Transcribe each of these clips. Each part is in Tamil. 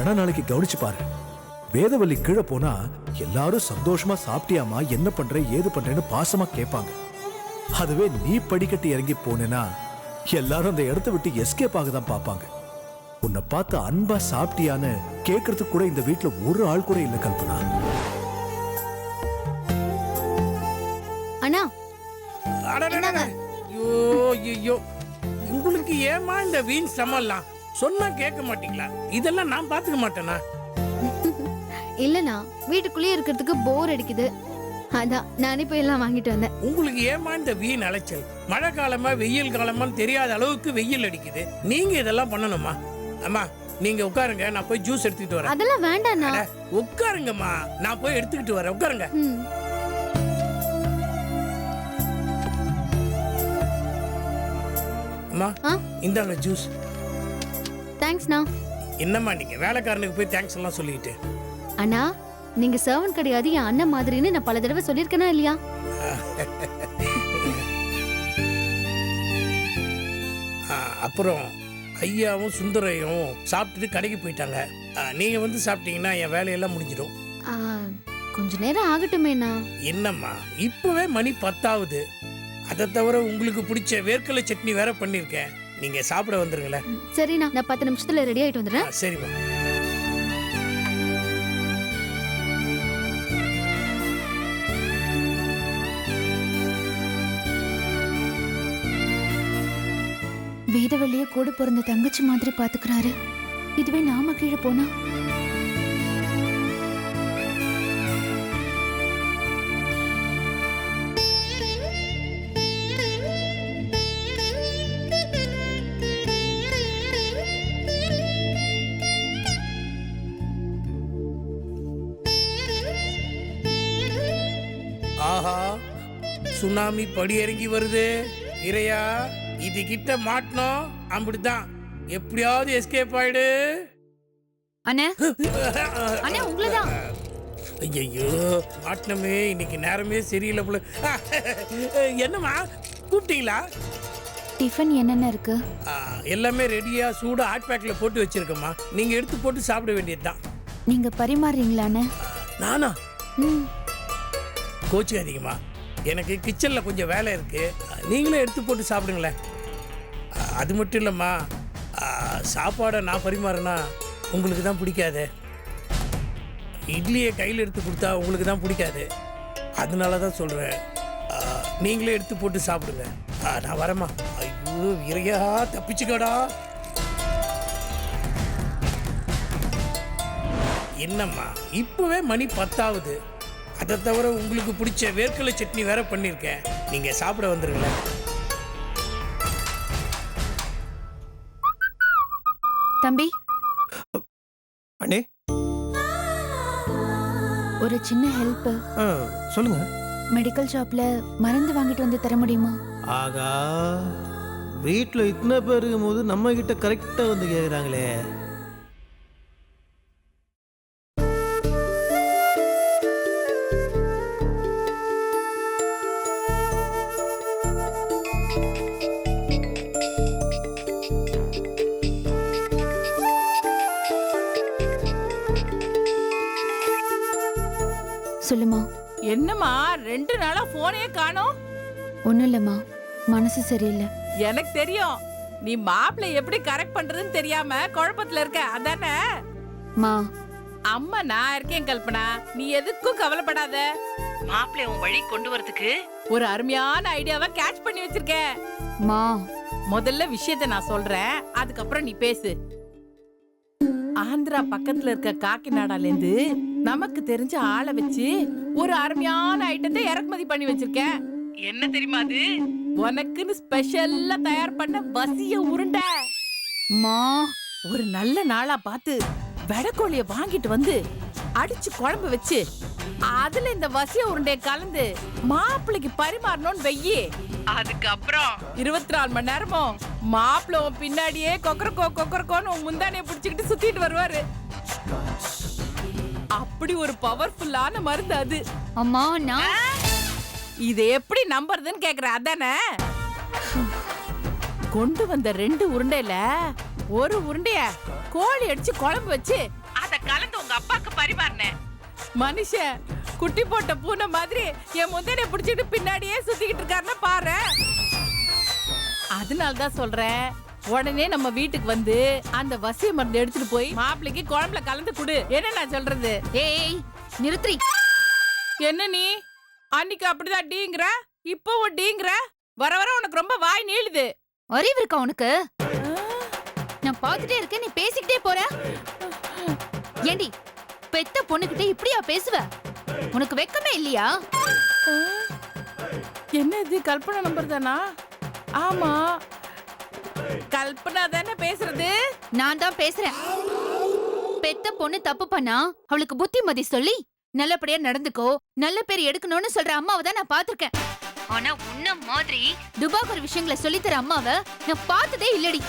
வேணா நாளைக்கு கவனிச்சு பாரு. வேதவள்ளி கீழே போனா எல்லாரும் சந்தோஷமா சாப்பிட்டியாமா, என்ன பண்ற ஏது பண்றேன்னு பாசமா கேட்பாங்க. அதுவே நீ படிக்கட்டு இறங்கி போனேன்னா எல்லாரும் அந்த இடத்த விட்டு எஸ்கேப் ஆக தான் பார்ப்பாங்க. உன்னை பார்த்து அன்பா சாப்பிட்டியான்னு கேட்கறதுக்கு கூட இந்த வீட்டுல ஒரு ஆள் கூட இல்ல கல்பனா. அண்ணா ஐயோ, உங்களுக்கு ஏமா இந்த வீண் சமல்லாம் சொன்னா கேட்க மாட்டீங்களா? இதெல்லாம் நான் பாத்துக்க மாட்டேனா? இல்லண்ணா, வீட்டுக்குள்ளேயே இருக்கிறதுக்கு போர் அடிக்குது, அதான் நானே போய் எல்லாம் வாங்கிட்டு வந்தேன். உங்களுக்கு ஏமா இந்த வீண் அலைச்சல்? மழை காலமா வெயில் காலமான்னு தெரியாத அளவுக்கு வெயில் அடிக்குது. நீங்க இதெல்லாம் பண்ணணுமா? அம்மா நீங்க உட்காருங்க, நான் போய் ஜூஸ் எடுத்துக்கிட்டு வரேன். அதெல்லாம் வேண்டாண்ணா. உட்காருங்கம்மா, நான் போய் எடுத்துக்கிட்டு வரேன். உட்காருங்க. அம்மா இந்தாங்க ஜூஸ். தேங்க்ஸ்ண்ணா. என்னம்மா நீங்க வேலைக்காரனுக்கு போய் தேங்க்ஸ் எல்லாம் சொல்லிட்டு? அண்ணா நீங்க சர்வன் கிடையாது, என் அண்ணன் மாதிரின்னு நான் பல தடவை சொல்லிருக்கேனா இல்லையா? அப்புறம் ஐயாவும் சுந்தரையும் சாப்பிட்டுட்டு கடைக்கு போயிட்டாங்க. நீங்க வந்து சாப்பிட்டீங்கன்னா என் வேலையெல்லாம் முடிஞ்சிடும். கொஞ்ச நேரம் ஆகட்டுமேண்ணா. என்னம்மா இப்பவே மணி 10 அதை தவிர உங்களுக்கு பிடிச்ச வேர்க்கடலை சட்னி வேற பண்ணிருக்கேன். நீங்க சாப்பிட வந்துருங்களேன். சரிண்ணா, நான் 10 நிமிஷத்துல ரெடி ஆயிட்டு வந்துடுறேன். சரிம்மா. வேதவள்ளிய கூட பிறந்த தங்கச்சி மாதிரி பாத்துக்கிறாரு. இதுவே நாம கீழே போனா ஆஹா, சுனாமி படி இறங்கி வருது. இறையா, இது கிட்ட மாட்டணும். அப்படிதான் எப்படியாவது எஸ்கேப் ஆயிடு. அண்ணே அண்ணே உங்களதான். ஐயோ மாட்டனமே, இன்னைக்கு நேரமே சரியில்லை போல. என்னம்மா கூப்பிட்டீங்களா? டிஃபன் என்னென்ன இருக்கு? எல்லாமே ரெடியா சூடா ஹாட் பேக்ல போட்டு வச்சிருக்கேம்மா. நீங்க எடுத்து போட்டு சாப்பிட வேண்டியதுதான். நீங்க பரிமாறுறீங்களாண்ணே? நானா? கோச்சிக்காதீங்கம்மா, எனக்கு கிச்சன்ல கொஞ்சம் வேலை இருக்கு. நீங்களே எடுத்து போட்டு சாப்பிடுங்களேன். அது மட்டும் இல்லைம்மா, சாப்பாடை நான் பரிமாறினா உங்களுக்கு தான் பிடிக்காது. இட்லியை கையில் எடுத்து கொடுத்தா உங்களுக்கு தான் பிடிக்காது. அதனால தான் சொல்கிறேன், நீங்களே எடுத்து போட்டு சாப்பிடுங்க. நான் வரேம்மா. ஐயோ இறையா, தப்பிச்சுக்கடா. என்னம்மா இப்போவே மணி 10. அதை தவிர உங்களுக்கு பிடிச்ச வேர்க்கடலை சட்னி வேற பண்ணிருக்கேன். நீங்க சாப்பிட வந்துருங்களேன். தம்பி அண்ணே, ஒரு சின்ன ஹெல்ப். சொல்லுங்க. மெடிக்கல் ஷாப்ல மருந்து வாங்கிட்டு வந்து தர முடியுமா? ஆகா, வீட்டில் இத்தனை பேர் இருக்கும்போது நம்ம கிட்ட கரெக்டாக வந்து கேட்குறாங்களே. சொல்லுமா. என்னம்மா 2 நாளா போனே காணோம்? ஒண்ணும் இல்லம்மா, மனசு சரியில்லை. எனக்கு தெரியும், நீ மாப்பிள்ளை எப்படி கரெக்ட் பண்றதுன்னு தெரியாம குழப்பத்துல இருக்க, அதானே? மா அம்மா நான் இருக்கேன் கல்பனா, நீ எதுக்கும் கவலைப்படாத. மாப்பிள்ளை உன் வழி கொண்டு வரதுக்கு ஒரு அருமையான ஐடியாவை கேட்ச் பண்ணி வச்சிருக்கேன். மா முதல்ல விஷயத்தை நான் சொல்றேன், அதுக்கப்புறம் நீ பேசு. ஆந்திரா பக்கத்துல இருக்க காக்கிநாடால இருந்து நமக்கு தெரிஞ்ச ஆளை வச்சு ஒரு அருமையான ஐட்டத்தை இறக்குமதி பண்ணி வச்சிருக்கேன். என்ன தெரியுமா அது? உனக்குன்னு ஸ்பெஷல்லா தயார் பண்ண வசிய உருண்டை. மா ஒரு நல்ல நாளா பார்த்து வெடக்கோழிய வாங்கிட்டு வந்து அடிச்சு குழம்பு வச்சு அதுல இந்த வசிய உருண்டைய கலந்து மாப்பிள்ளைக்கு பரிமாறணும்னு வெய்யி. அதுக்கப்புறம் 24 மணி நேரமும் மாப்பிள்ளை பின்னாடியே கொக்கரக்கோன்னு முந்தானைய பிடிச்சுக்கிட்டு சுத்திட்டு வருவாரு. அப்படி ஒரு பவர்ஃபுல்லான மருந்து அது. அம்மா நான் இதை எப்படி நம்புறதுன்னு கேக்குற, அதானே? கொண்டு வந்த 2 உருண்டையில ஒரு உருண்டைய கோழி அடிச்சு குழம்பு வச்சு கலந்து உங்க அப்பாக்கு பரிமாறினேன். மனுஷன் குட்டி போட்ட பூனை மாதிரி என் முந்தனை பிடிச்சிட்டு பின்னாடியே சுத்திக்கிட்டு இருக்காருன்னு பாரு. அதனாலதான் சொல்றேன், உடனே நம்ம வீட்டுக்கு வந்து அந்த வசிய மருந்து எடுத்துட்டு போய் மாப்பிள்ளைக்கு குழம்புல கலந்து குடு. என்ன நான் சொல்றது? ஏய் நிறுத்ரி. என்ன நீ அன்னைக்கு அப்படிதான் டீங்கிற, இப்போ டீங்கிற. வர வர உனக்கு ரொம்ப வாய் நீளுது. அறிவு இருக்கா உனக்கு? நான் பார்த்துட்டே இருக்கேன், நீ பேசிக்கிட்டே போற. ஏண்டி பெத்த பொண்ணுகிட்ட இப்படியா பேசுவ? உனக்கு வெக்கமே இல்லையா? என்ன இது கல்பனா நம்பர் தானா? ஆமா, கல்பனா தானே பேசுறது. நான் தான் பேசுறேன். பெத்த பொண்ணு தப்பு பண்ணா அவளுக்கு புத்திமதி சொல்லி நல்லபடியா நடந்துக்கோ, நல்ல பேர் எடுக்கணும்னு சொல்ற அம்மாவை தான் நான் பாத்திருக்கேன். ஆனா உன்ன மாதிரி துபாகர் விஷயங்களை சொல்லித்தர அம்மாவை நான் பார்த்ததே இல்லடி.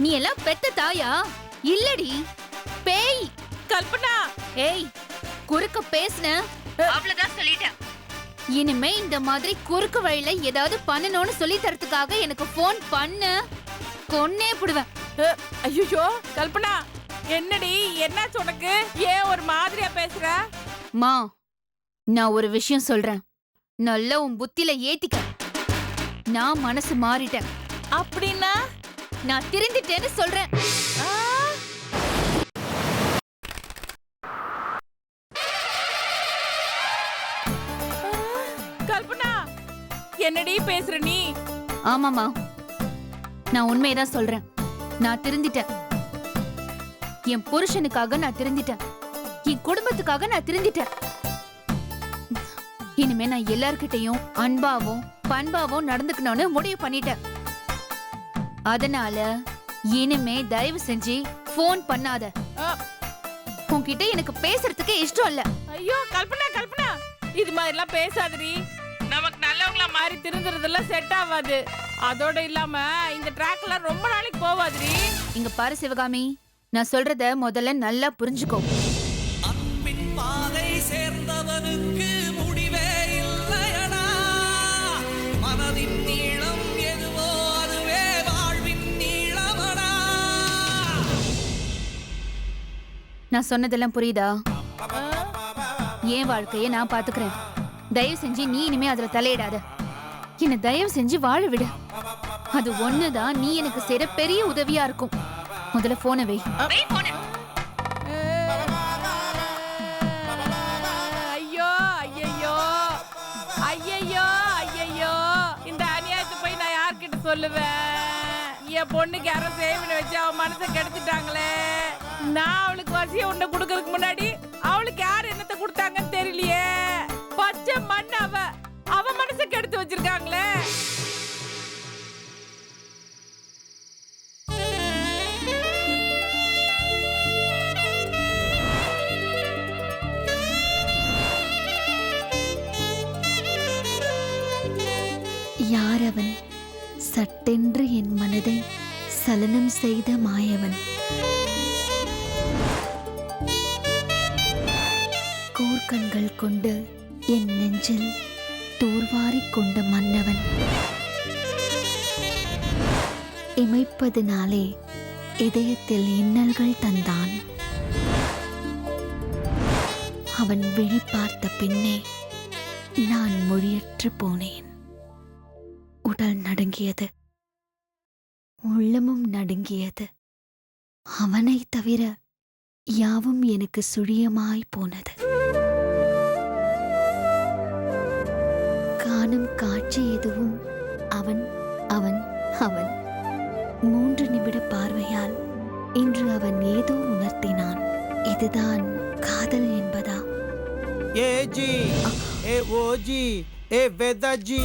நீ எல்லாம் பெத்த தாயா? இல்லடி, பேய். கல்பனா, ஏய் குறுக்க பேசுன அவ்வளவுதான் சொல்லிட்டேன். இனிமே இந்த மாதிரி குறுக்கு வழியில ஏதாவது பண்ணணும்னு சொல்லி தரத்துக்காக எனக்கு போன் பண்ண கொன்னே புடுவேன். ஐயோ கல்பனா, என்னடி என்னாச்சு உனக்கு? ஏன் ஒரு மாதிரியா பேசுற? மா, நான் ஒரு விஷயம் சொல்றேன், நல்லா உன் புத்தில ஏத்திக்க. நான் மனசு மாறிட்டேன். அப்படின்னா நான் திருந்திட்டேன்னு சொல்றேன். ஆ? கல்பனா, என்னடி பேசுற நீ? ஆமாமா, நான் உண்மையதான் சொல்றேன். நான் திருந்திட்டேன். என் புருஷனுக்காக நான் திருந்திட்டேன். என் குடும்பத்துக்காக நான் திருந்திட்டேன். இனிமே நான் எல்லார்கிட்டையும் அன்பாவும் பண்பாவும் நடந்துக்கணும்னு முடிவு பண்ணிட்டேன். அதனால இனிமே தயவு செஞ்சு போன் பண்ணாத. ஆ, உன்கிட்ட எனக்கு பேசுறதுக்கு இஷ்டம் இல்ல. ஐயோ கல்பனா, கல்பனா, இது மாதிரிலாம் பேசாதடி. நமக்கு நல்லவங்களா மாறி திருந்துறதெல்லாம் செட் ஆகாது. அதோட இல்லாம இந்த ட்ராக்ல ரொம்ப நாளைக்கு போவாதுடி. இங்க பாரு சிவகாமி, நான் சொல்றத முதல்ல நல்லா புரிஞ்சுக்கோ. அன்பின் பாதை சேர்ந்தவனுக்கு முடிவே இல்லையடா. மனதின் நீளம் எதுவோ அதுவே வாழ்வின் நீளமடா. நான் சொன்னதெல்லாம் புரியுதா? என் வாழ்க்கைய நான் பாத்துக்கிறேன். தயவு செஞ்சு நீ இனிமே அதுல தலையிடாத. என்ன தயவு செஞ்சு வாழ விடு. அது ஒண்ணுதான் நீ எனக்கு செய்யற பெரிய உதவியா இருக்கும். முதல்ல போனை வை. ஐயோ ஐயோ ஐயோ ஐயோ, இந்த அநியாயத்தை போய் நான் யார்கிட்ட சொல்லுவேன்? என் பொண்ணுக்கு யாரும் சேவின வச்சு அவ மனசை கெடுத்துட்டாங்களே. நான் அவளுக்கு வசிய உண்டை கொடுக்கறதுக்கு முன்னாடி அவளுக்கு யார் என்னத்தை கொடுத்தாங்கன்னு தெரியலையே. பச்சை மண் அவ மனசை கெடுத்து வச்சிருக்காங்களே. யார் அவன்? சட்டென்று என் மனதை சலனம் செய்த மாயவன். கூர்க்கண்கள் கொண்டு என் நெஞ்சில் தூர்வாரிக் கொண்ட மன்னவன். இமைப்பதினாலே இதயத்தில் இன்னல்கள் தந்தான். அவன் விழி பார்த்த பின்னே நான் மொழியற்று போனேன். உடல் நடுங்கியது, உள்ளமும் நடுங்கியது. அவனை தவிர யாவும் எனக்கு சுழியமாய் போனது. காணும் காட்சி எதுவும் அவன் அவன் அவன். 3 நிமிட பார்வையால் இன்று அவன் ஏதோ உணர்த்தினான். இதுதான் காதல் என்பதா? ஏ ஜி, ஏ ஓ ஜி, ஏ வேதா ஜி.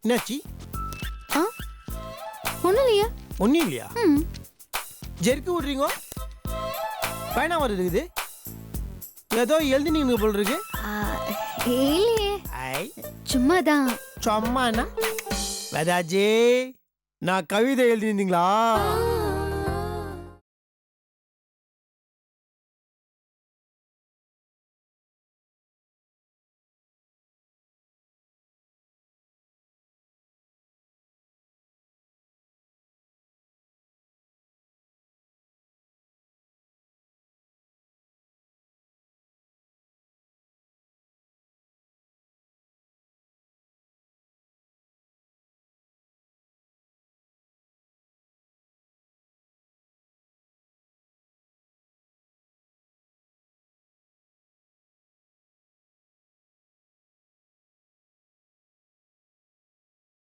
என்னாச்சி? ஒன்றும் இல்லையா? ஒன்றும் இல்லையா? ஜெருக்கு விட்றீங்க? பயணம் வருது. ஏதோ எழுதினீங்க போல் இருக்கு. இல்லையே, ஐ சும்மாதான். சும்மாண்ணா வேதாஜி, நான் கவிதை எழுதினீங்களா?